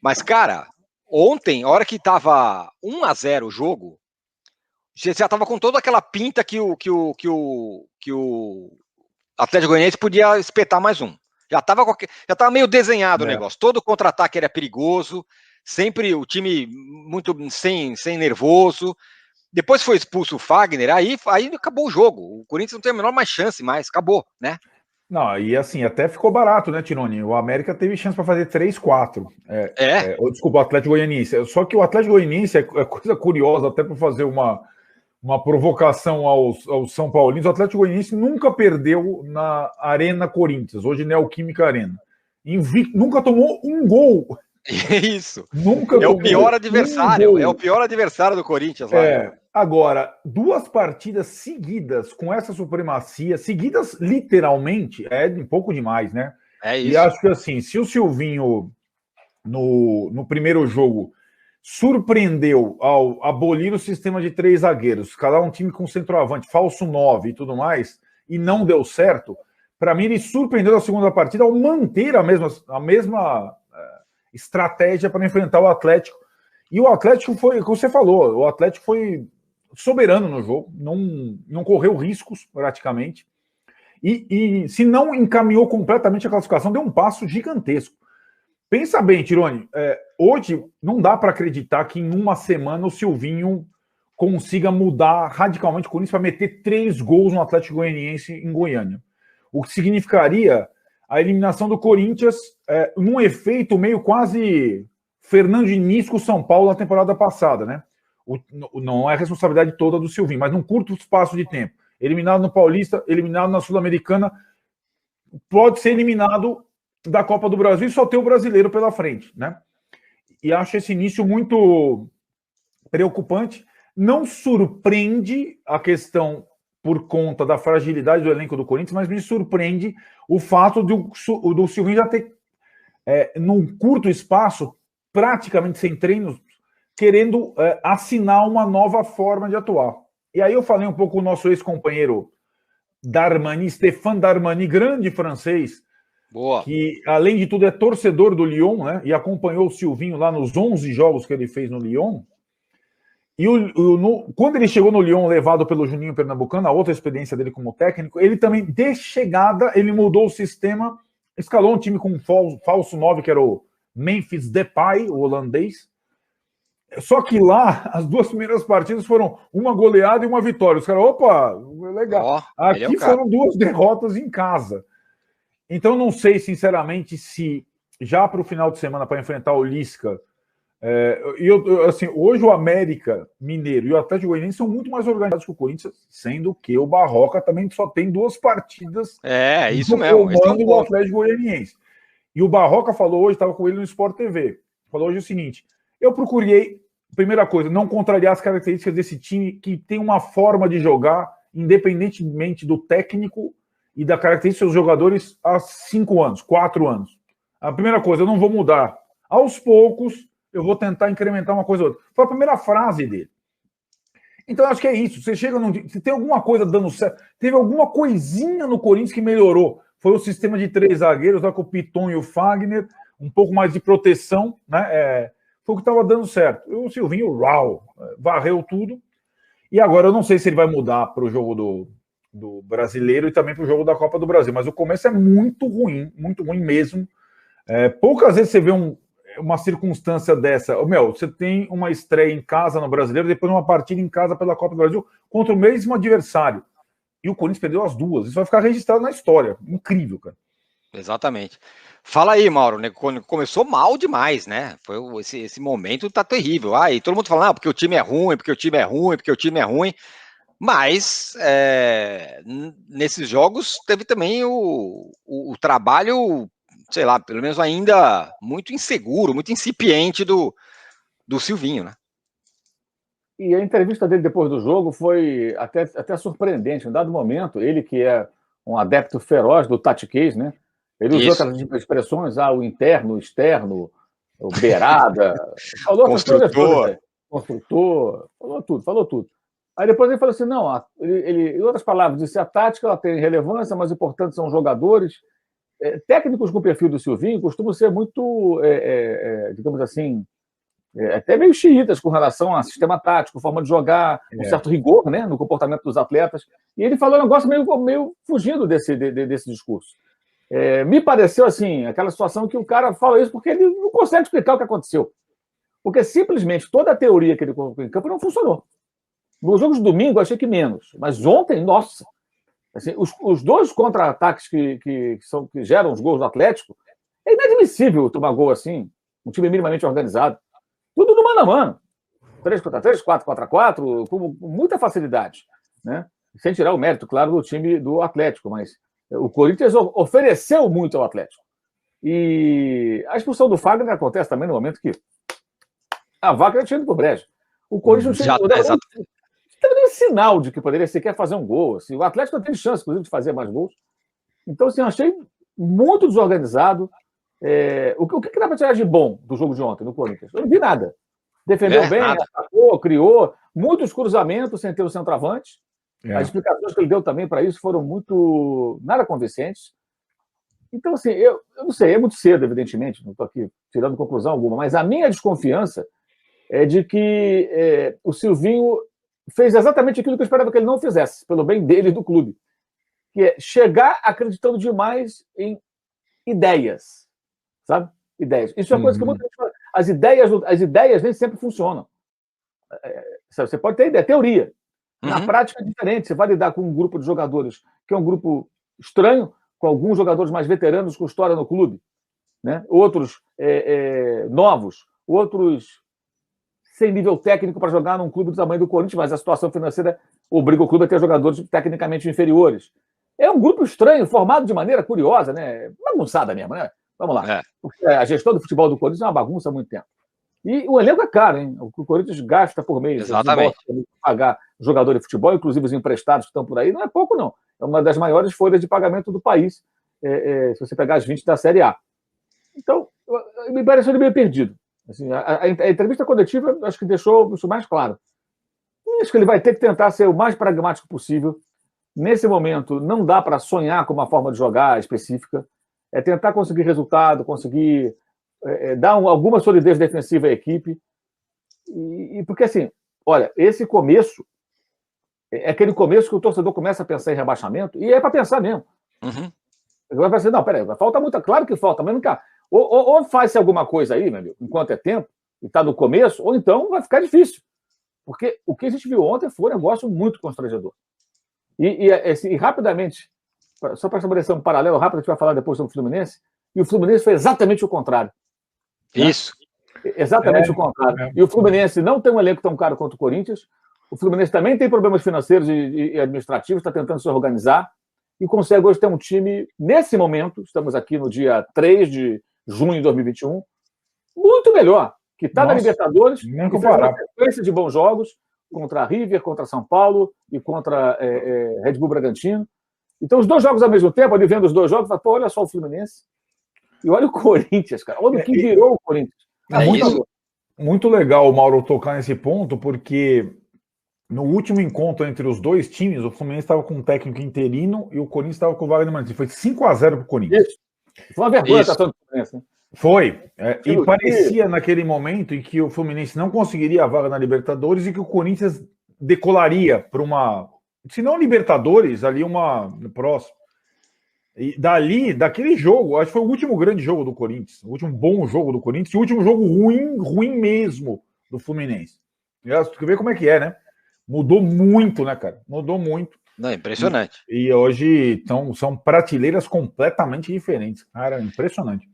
Mas, cara, ontem, a hora que tava 1-0 o jogo, você já tava com toda aquela pinta que o Atlético Goianiense podia espetar mais um. Já tava meio desenhado o negócio. Todo contra-ataque era perigoso, sempre o time muito sem nervoso. Depois foi expulso o Fagner, aí acabou o jogo. O Corinthians não tem a menor mais chance mais, acabou, né? Não, e assim, até ficou barato, né, Tironi? O América teve chance para fazer 3-4. Desculpa, o Atlético Goianiense. Só que o Atlético Goianiense é coisa curiosa, até para fazer uma provocação aos São Paulinos. O Atlético Goianiense nunca perdeu na Arena Corinthians, hoje Neoquímica Arena. Nunca tomou um gol. Isso. Nunca é o pior adversário. Um é o pior adversário do Corinthians lá. Agora, 2 partidas seguidas com essa supremacia, seguidas literalmente, é um pouco demais, né? É isso. E acho que assim, se o Silvinho no primeiro jogo surpreendeu ao abolir o sistema de 3 zagueiros, escalar um time com centroavante, falso 9 e tudo mais, e não deu certo, para mim ele surpreendeu na segunda partida ao manter a mesma estratégia para enfrentar o Atlético. E o Atlético foi, como você falou, o Atlético foi soberano no jogo, não correu riscos praticamente. E se não encaminhou completamente a classificação, deu um passo gigantesco. Pensa bem, Tironi, hoje não dá para acreditar que em uma semana o Silvinho consiga mudar radicalmente o Corinthians para meter 3 gols no Atlético Goianiense em Goiânia. O que significaria a eliminação do Corinthians num efeito meio quase Fernando Diniz com o São Paulo na temporada passada, né? Não é responsabilidade toda do Silvinho, mas num curto espaço de tempo. Eliminado no Paulista, eliminado na Sul-Americana, pode ser eliminado da Copa do Brasil e só ter o brasileiro pela frente, né? E acho esse início muito preocupante. Não surpreende a questão por conta da fragilidade do elenco do Corinthians, mas me surpreende o fato do Silvinho já ter, num curto espaço, praticamente sem treinos, querendo assinar uma nova forma de atuar. E aí eu falei um pouco com o nosso ex-companheiro Darmani, Stéphane Darmani, grande francês, Boa. Que, além de tudo, é torcedor do Lyon, né? E acompanhou o Silvinho lá nos 11 jogos que ele fez no Lyon. E quando ele chegou no Lyon, levado pelo Juninho Pernambucano, a outra experiência dele como técnico, ele também, de chegada, ele mudou o sistema, escalou um time com um falso 9, que era o Memphis Depay, o holandês. Só que lá, as 2 primeiras partidas foram uma goleada e uma vitória. Os caras, opa, legal. Aqui foram 2 derrotas em casa. Então, não sei, sinceramente, se já para o final de semana, para enfrentar o Lisca, assim, hoje o América Mineiro e o Atlético Goianiense são muito mais organizados que o Corinthians, sendo que o Barroca também só tem 2 partidas isso mesmo, comando do Atlético Goianiense. E o Barroca falou hoje, estava com ele no Sport TV, falou hoje o seguinte: eu procurei, primeira coisa, não contrariar as características desse time que tem uma forma de jogar, independentemente do técnico e da característica dos jogadores, há 5 anos, 4 anos. A primeira coisa, eu não vou mudar. Aos poucos, eu vou tentar incrementar uma coisa ou outra. Foi a primeira frase dele. Então, acho que é isso. Você chega num dia, se tem alguma coisa dando certo, teve alguma coisinha no Corinthians que melhorou. Foi o sistema de 3 zagueiros, lá com o Piton e o Fagner, um pouco mais de proteção, né? Foi o que estava dando certo. O Silvinho, varreu tudo. E agora eu não sei se ele vai mudar para o jogo do brasileiro e também para o jogo da Copa do Brasil, mas o começo é muito ruim mesmo. Poucas vezes você vê uma circunstância dessa. Você tem uma estreia em casa no brasileiro, depois uma partida em casa pela Copa do Brasil contra o mesmo adversário. E o Corinthians perdeu as 2. Isso vai ficar registrado na história. Incrível, cara. Exatamente. Fala aí, Mauro, né? Começou mal demais, né? Esse momento tá terrível. E todo mundo falando, porque o time é ruim, porque o time é ruim, porque o time é ruim. Mas nesses jogos teve também o trabalho, sei lá, pelo menos ainda muito inseguro, muito incipiente do Silvinho, né? E a entrevista dele depois do jogo foi até surpreendente. Em um dado momento, ele que é um adepto feroz do tatiquês, né? Ele usou aquelas expressões, o interno, o externo, o beirada, falou construtor, construtor, falou tudo. Aí depois ele falou assim, não, ele, em outras palavras, disse, a tática ela tem relevância, mas importantes são os jogadores, técnicos com o perfil do Silvinho costumam ser muito, digamos assim, até meio xiitas com relação a sistema tático, forma de jogar, um certo rigor, né, no comportamento dos atletas. E ele falou um negócio meio fugindo desse discurso. Me pareceu assim, aquela situação que o cara fala isso porque ele não consegue explicar o que aconteceu. Porque simplesmente toda a teoria que ele colocou em campo não funcionou. Nos jogos de domingo, achei que menos. Mas ontem, nossa! Assim, os dois contra-ataques que geram os gols do Atlético, é inadmissível tomar gol assim, um time minimamente organizado. Tudo no mano a mano. 3 contra 3, 4 contra 4, com muita facilidade. Né? Sem tirar o mérito, claro, do time do Atlético, mas o Corinthians ofereceu muito ao Atlético. E a expulsão do Fagner acontece também no momento que a vaca tinha ido pro brejo. O Corinthians não teve nenhum sinal de que poderia sequer fazer um gol. Assim. O Atlético não teve chance, inclusive, de fazer mais gols. Então, assim, eu achei muito desorganizado. O que dá para tirar de bom do jogo de ontem no Corinthians? Eu não vi nada. Defendeu bem, atacou, criou, muitos cruzamentos sem ter o centroavante. As explicações que ele deu também para isso foram nada convincentes. Então, assim, eu não sei, é muito cedo, evidentemente, não estou aqui tirando conclusão alguma, mas a minha desconfiança é de que o Silvinho fez exatamente aquilo que eu esperava que ele não fizesse, pelo bem dele e do clube, que é chegar acreditando demais em ideias, sabe? Ideias. Isso é uma coisa que muita gente fala. As ideias nem sempre funcionam. Você pode ter ideia, teoria. Na prática é diferente. Você vai lidar com um grupo de jogadores que é um grupo estranho, com alguns jogadores mais veteranos com história no clube, né? Outros novos, outros sem nível técnico para jogar num clube do tamanho do Corinthians, mas a situação financeira obriga o clube a ter jogadores tecnicamente inferiores. É um grupo estranho, formado de maneira curiosa, né? Bagunçada mesmo, né? Vamos lá. A gestão do futebol do Corinthians é uma bagunça há muito tempo. E o elenco é caro, hein? O Corinthians gasta por mês. Exatamente. Pagar jogador de futebol, inclusive os emprestados que estão por aí, não é pouco, não. É uma das maiores folhas de pagamento do país, se você pegar as 20 da Série A. Então, me pareceu ele meio perdido. Assim, a entrevista coletiva, acho que deixou isso mais claro. Acho que ele vai ter que tentar ser o mais pragmático possível. Nesse momento, não dá para sonhar com uma forma de jogar específica. É tentar conseguir resultado, conseguir dar alguma solidez defensiva à equipe. Porque, assim, olha, esse começo é aquele começo que o torcedor começa a pensar em rebaixamento, e é para pensar mesmo. Ele vai pensar, não, peraí, falta muito, claro que falta, mas não cá. Ou faz alguma coisa aí, meu amigo, enquanto é tempo, e está no começo, ou então vai ficar difícil. Porque o que a gente viu ontem foi um negócio muito constrangedor. E rapidamente, só para estabelecer um paralelo rápido, a gente vai falar depois sobre o Fluminense, e o Fluminense foi exatamente o contrário. Isso. Né? Exatamente o contrário. E o Fluminense não tem um elenco tão caro quanto o Corinthians, o Fluminense também tem problemas financeiros e administrativos, está tentando se organizar, e consegue hoje ter um time, nesse momento, estamos aqui no dia 3 de junho de 2021, muito melhor, que está na Libertadores, que fez uma sequência de bons jogos contra a River, contra São Paulo e contra Red Bull Bragantino. Então, os dois jogos ao mesmo tempo, ali vendo os dois jogos, fala, pô, olha só o Fluminense e olha o Corinthians, cara. Olha o que virou o Corinthians. Muito legal o Mauro tocar nesse ponto, porque no último encontro entre os dois times, o Fluminense estava com um técnico interino e o Corinthians estava com o Wagner Martins. Foi 5-0 para o Corinthians. Isso. Foi uma vergonha a atuação do Fluminense, né? Foi. E parecia naquele momento em que o Fluminense não conseguiria a vaga na Libertadores e que o Corinthians decolaria para uma, se não Libertadores, ali uma próxima. E daquele jogo, acho que foi o último grande jogo do Corinthians, o último bom jogo do Corinthians, e o último jogo ruim mesmo do Fluminense. Tu vê como é que é, né? Mudou muito, né, cara? Mudou muito. Não, impressionante. E hoje são prateleiras completamente diferentes. Cara, impressionante.